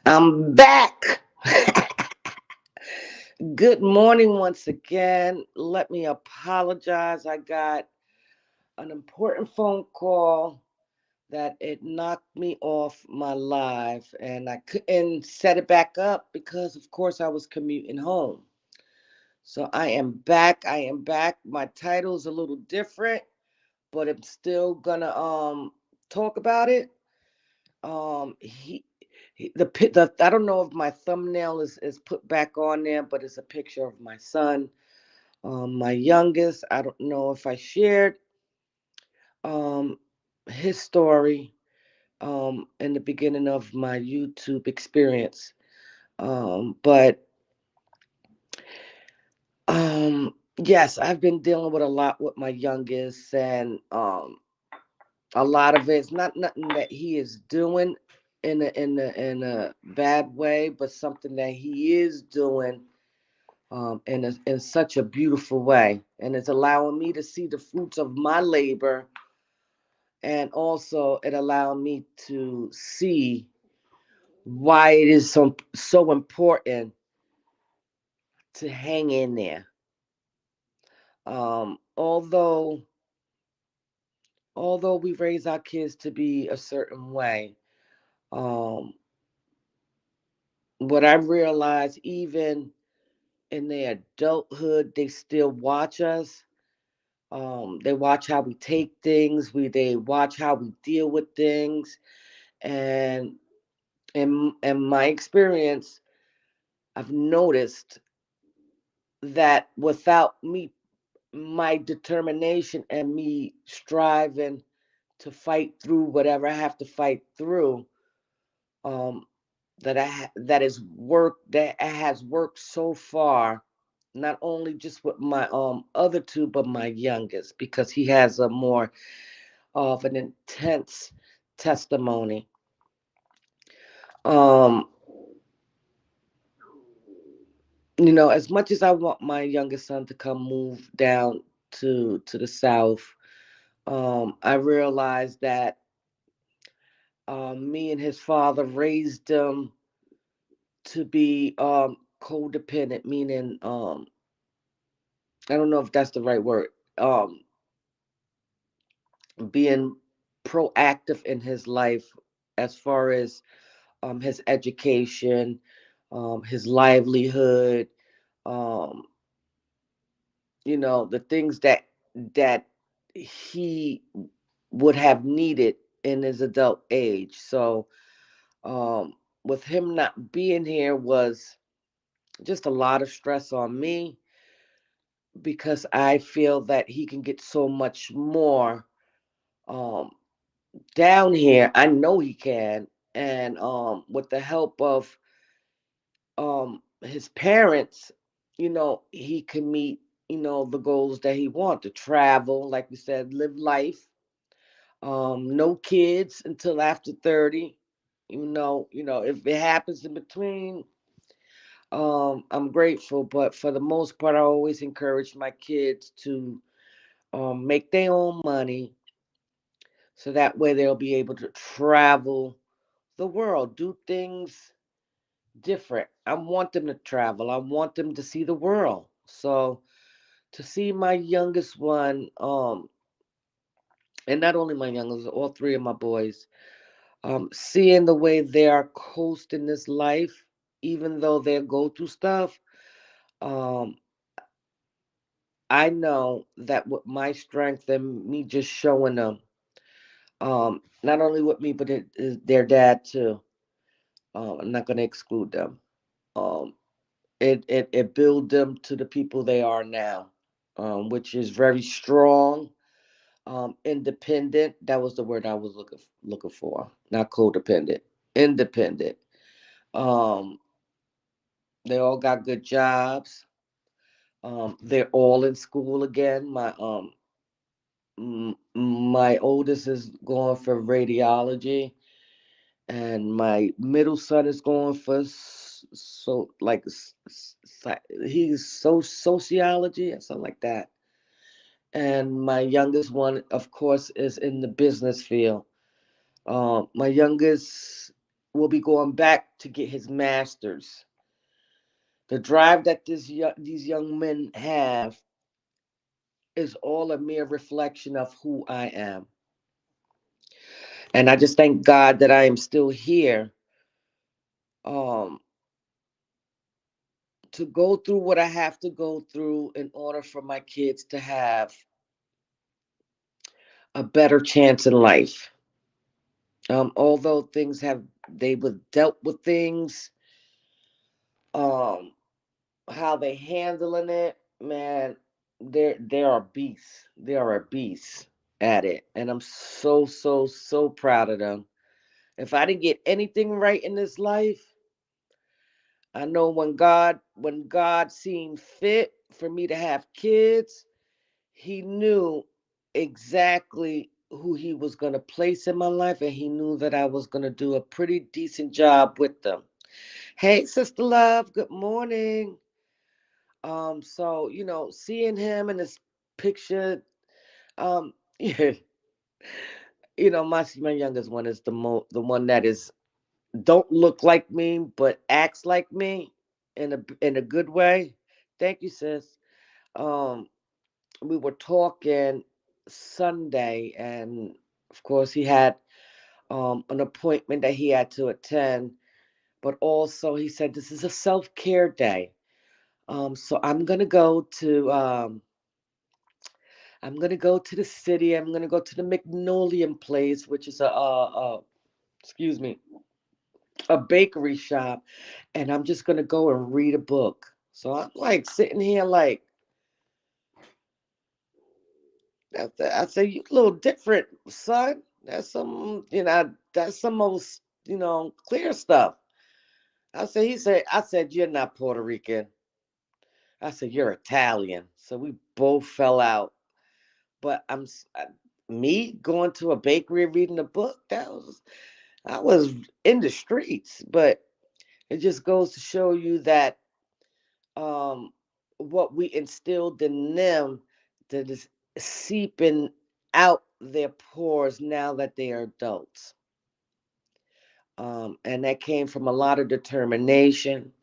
I'm back. Good morning once again. Let me apologize. I got an important phone call that it knocked me off my live and I couldn't set it back up because of course I was commuting home. So I am back. I am back. My title is a little different, but I'm still gonna talk about it. The I don't know if my thumbnail is put back on there, but it's a picture of my son, my youngest. I don't know if I shared um his story in the beginning of my YouTube experience. But yes, I've been dealing with a lot with my youngest, and a lot of it's not nothing that he is doing in a bad way, but something that he is doing in such a beautiful way, and it's allowing me to see the fruits of my labor, and also it allowed me to see why it is so important to hang in there. Although we raise our kids to be a certain way, um, what I realize even in their adulthood, they still watch us. They watch how we take things. They watch how we deal with things, and in my experience, I've noticed that without me, my determination and me striving to fight through whatever I have to fight through, um, that has worked so far, not only just with my other two, but my youngest, because he has a more of an intense testimony. Um, as much as I want my youngest son to come move down to the south, I realized that me and his father raised him to be codependent, meaning I don't know if that's the right word. Being proactive in his life as far as his education, his livelihood, um, the things that he would have needed in his adult age. So um, with him not being here was just a lot of stress on me because I feel that he can get so much more um, down here. I know he can, and with the help of his parents, he can meet the goals that he wants to travel, like we said, live life. No kids until after 30. If it happens in between, I'm grateful. But for the most part, I always encourage my kids to make their own money, so that way they'll be able to travel the world, do things different. I want them to travel. I want them to see the world. So to see my youngest one, and not only my youngest, all three of my boys, seeing the way they are coasting this life, even though they go through stuff, um, I know that with my strength and me just showing them, not only with me, but it is their dad too. I'm not going to exclude them. Um, it build them to the people they are now, which is very strong, independent. That was the word I was looking for. Not codependent, independent. Um, they all got good jobs. They're all in school again. My oldest is going for radiology, and my middle son is going for he's sociology or something like that. And my youngest one, of course, is in the business field. My youngest will be going back to get his master's. The drive that these young men have is all a mere reflection of who I am. And I just thank God that I am still here, um, to go through what I have to go through in order for my kids to have a better chance in life. Although they were dealt with things, um, how they handling it, man, they are beasts. They are a beast at it, and I'm so proud of them. If I didn't get anything right in this life, I know when God seemed fit for me to have kids, he knew exactly who he was going to place in my life, and he knew that I was going to do a pretty decent job with them. Hey, sister love, good morning. So seeing him in this picture, yeah, my youngest one is the one that is don't look like me but acts like me in a good way. Thank you, sis. Um, we were talking Sunday, and of course he had an appointment that he had to attend, but also he said this is a self-care day. So I'm gonna go to the city. I'm gonna go to the Magnolian Place, which is excuse me, a bakery shop, and I'm just gonna go and read a book. So I'm like sitting here like I say you a little different, son. That's some most clear stuff. I said you're not Puerto Rican. I said you're Italian. So we both fell out. But me going to a bakery and reading a book. I was in the streets, but it just goes to show you that um, what we instilled in them that is seeping out their pores now that they are adults. And that came from a lot of determination,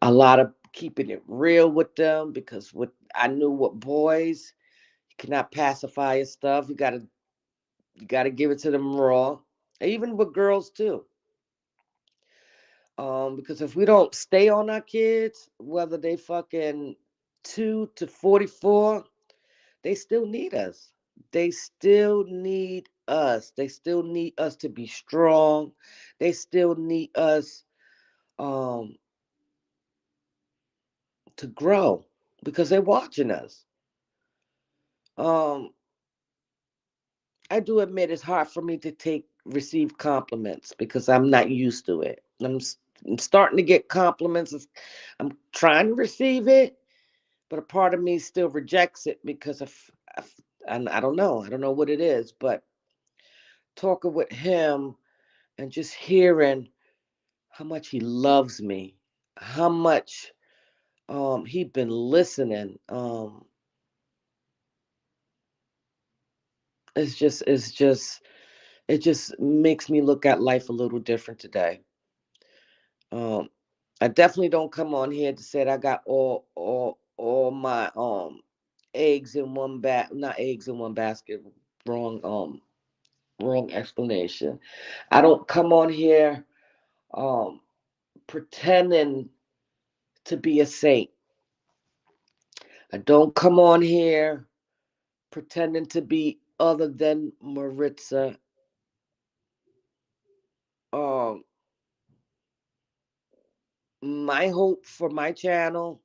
a lot of keeping it real with them because I knew what boys you cannot pacify your stuff. You gotta give it to them raw. Even with girls too. Because if we don't stay on our kids, whether they fucking 2 to 44, they still need us. They still need us. They still need us to be strong. They still need us um to grow because they're watching us. Um, I do admit it's hard for me to receive compliments because I'm not used to it. I'm starting to get compliments. I'm trying to receive it, but a part of me still rejects it because of and I don't know. I don't know what it is, but talking with him and just hearing how much he loves me, how much he been listening. It just makes me look at life a little different today. Um, I definitely don't come on here to say that I got all my eggs in one not eggs in one basket. Wrong wrong explanation. I don't come on here um pretending to be a saint. I don't come on here pretending to be other than Maritza. Um, my hope for my channel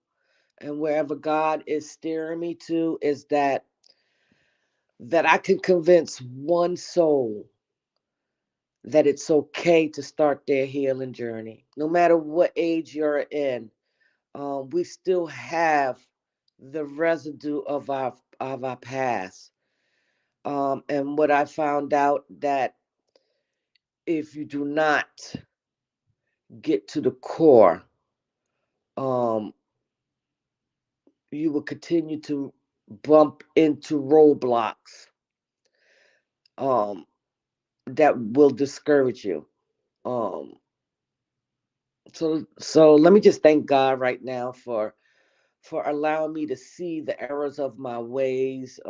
and wherever God is steering me to is that I can convince one soul that it's okay to start their healing journey. No matter what age you're in, we still have the residue of our past. And what I found out that if you do not get to the core, um, you will continue to bump into roadblocks um, that will discourage you. Um, So let me just thank God right now for allowing me to see the errors of my ways.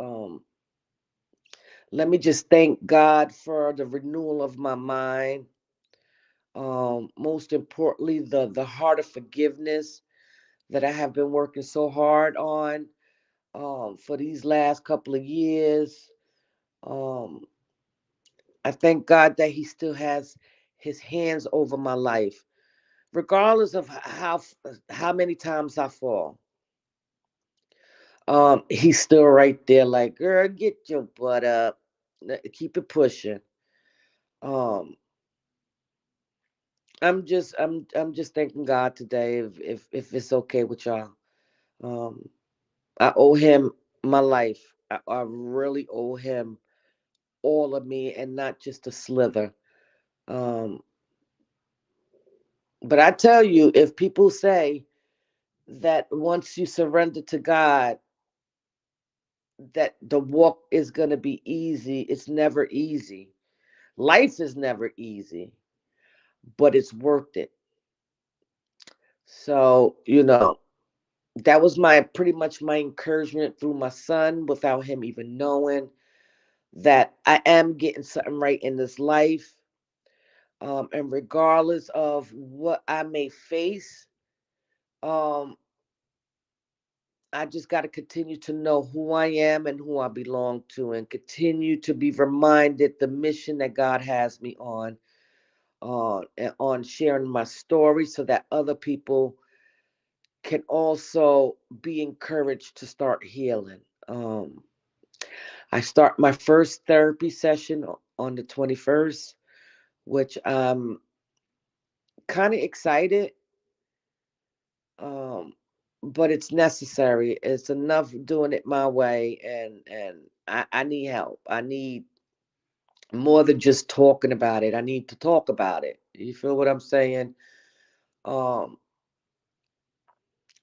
Let me just thank God for the renewal of my mind. Most importantly, the heart of forgiveness that I have been working so hard on for these last couple of years. Um, I thank God that He still has His hands over my life, regardless of how many times I fall. He's still right there, like, girl, get your butt up, keep it pushing. Um, I'm just thanking God today, if it's okay with y'all. Um, I owe Him my life. I really owe Him all of me, and not just a slither. Um, but I tell you, if people say that once you surrender to God, that the walk is going to be easy, it's never easy. Life is never easy, but it's worth it. So, that was my pretty much my encouragement through my son without him even knowing that I am getting something right in this life. And regardless of what I may face, um, I just got to continue to know who I am and who I belong to, and continue to be reminded the mission that God has me and on sharing my story so that other people can also be encouraged to start healing. I start my first therapy session on the 21st, which I'm kind of excited, um, but it's necessary. It's enough doing it my way, and I need help. I need more than just talking about it. I need to talk about it. You feel what I'm saying? Um,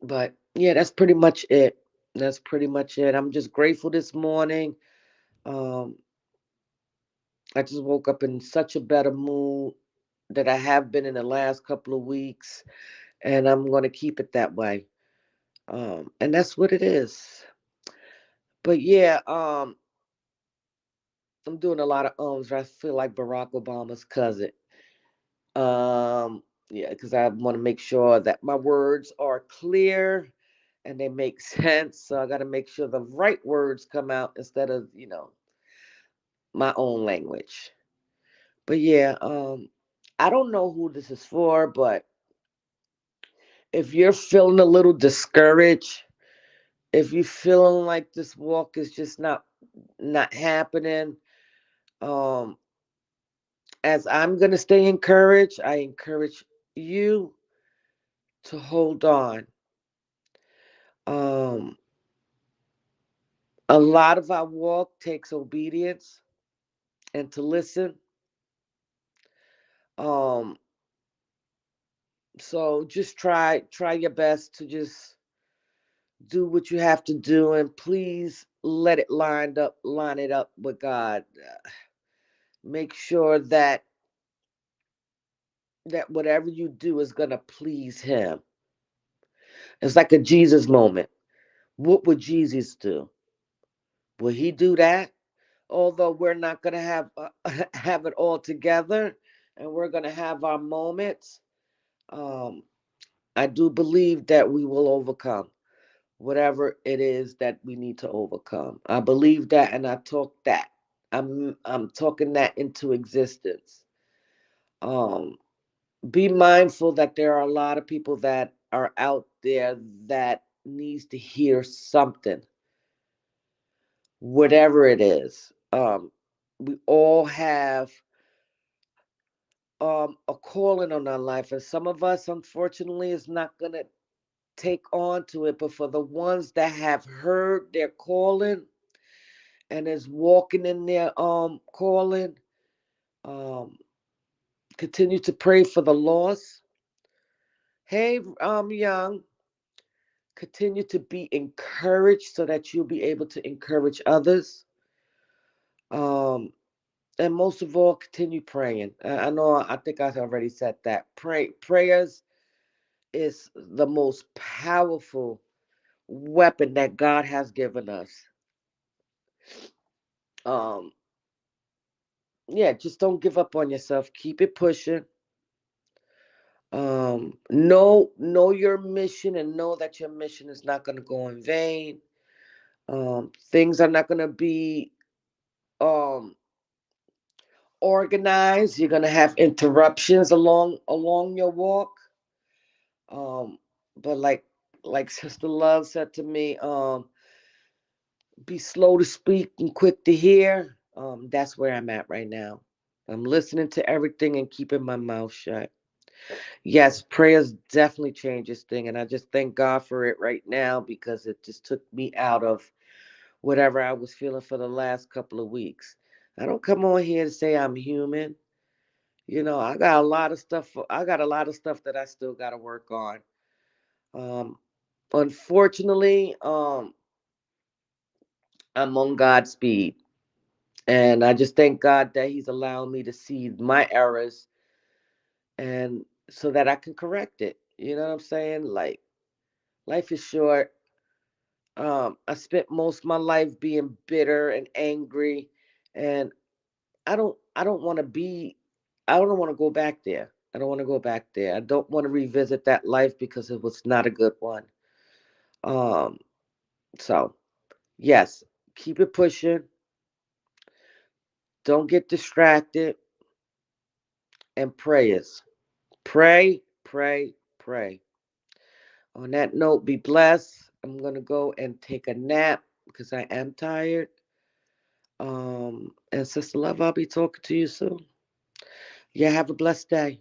but yeah, that's pretty much it. That's pretty much it. I'm just grateful this morning. Um, I just woke up in such a better mood that I have been in the last couple of weeks, and I'm going to keep it that way. And that's what it is. But yeah, I'm doing a lot of ums. I feel like Barack Obama's cousin. Yeah, because I want to make sure that my words are clear and they make sense. So I got to make sure the right words come out instead of my own language. But yeah, I don't know who this is for, but if you're feeling a little discouraged, if you're feeling like this walk is just not happening, um, as I'm gonna stay encouraged, I encourage you to hold on. Um, a lot of our walk takes obedience and to listen. Um, so just try your best to just do what you have to do, and please let it line it up with God. Make sure that whatever you do is gonna please Him. It's like a Jesus moment. What would Jesus do? Will He do that? Although we're not gonna have have it all together, and we're gonna have our moments. Um, I do believe that we will overcome whatever it is that we need to overcome. I believe that, and I talk that. I'm talking that into existence. Um, be mindful that there are a lot of people that are out there that needs to hear something, whatever it is. We all have a calling on our life, and some of us, unfortunately, is not gonna take on to it. But for the ones that have heard their calling and is walking in their calling, um, continue to pray for the lost. Hey, young, continue to be encouraged so that you'll be able to encourage others. Um, and most of all, continue praying. I know, I think I already said that. Prayers. is the most powerful weapon that God has given us. Um, yeah, just don't give up on yourself. Keep it pushing. Know your mission and know that your mission is not going to go in vain. Things are not going to be um organized. You're going to have interruptions along your walk. Um, but like Sister Love said to me, be slow to speak and quick to hear. That's where I'm at right now. I'm listening to everything and keeping my mouth shut. Yes, prayers definitely change this thing, and I just thank God for it right now because it just took me out of whatever I was feeling for the last couple of weeks. I don't come on here to say I'm human. I got a lot of stuff. I got a lot of stuff that I still got to work on. Um, Unfortunately, I'm on God's speed, and I just thank God that He's allowing me to see my errors, and so that I can correct it. You know what I'm saying? Like, life is short. I spent most of my life being bitter and angry, and I don't want to be. I don't want to go back there. I don't want to go back there. I don't want to revisit that life because it was not a good one. Um, so yes, keep it pushing. Don't get distracted, and prayers. Pray, pray, pray. On that note, be blessed. I'm gonna go and take a nap because I am tired. And Sister Love, I'll be talking to you soon. Yeah, have a blessed day.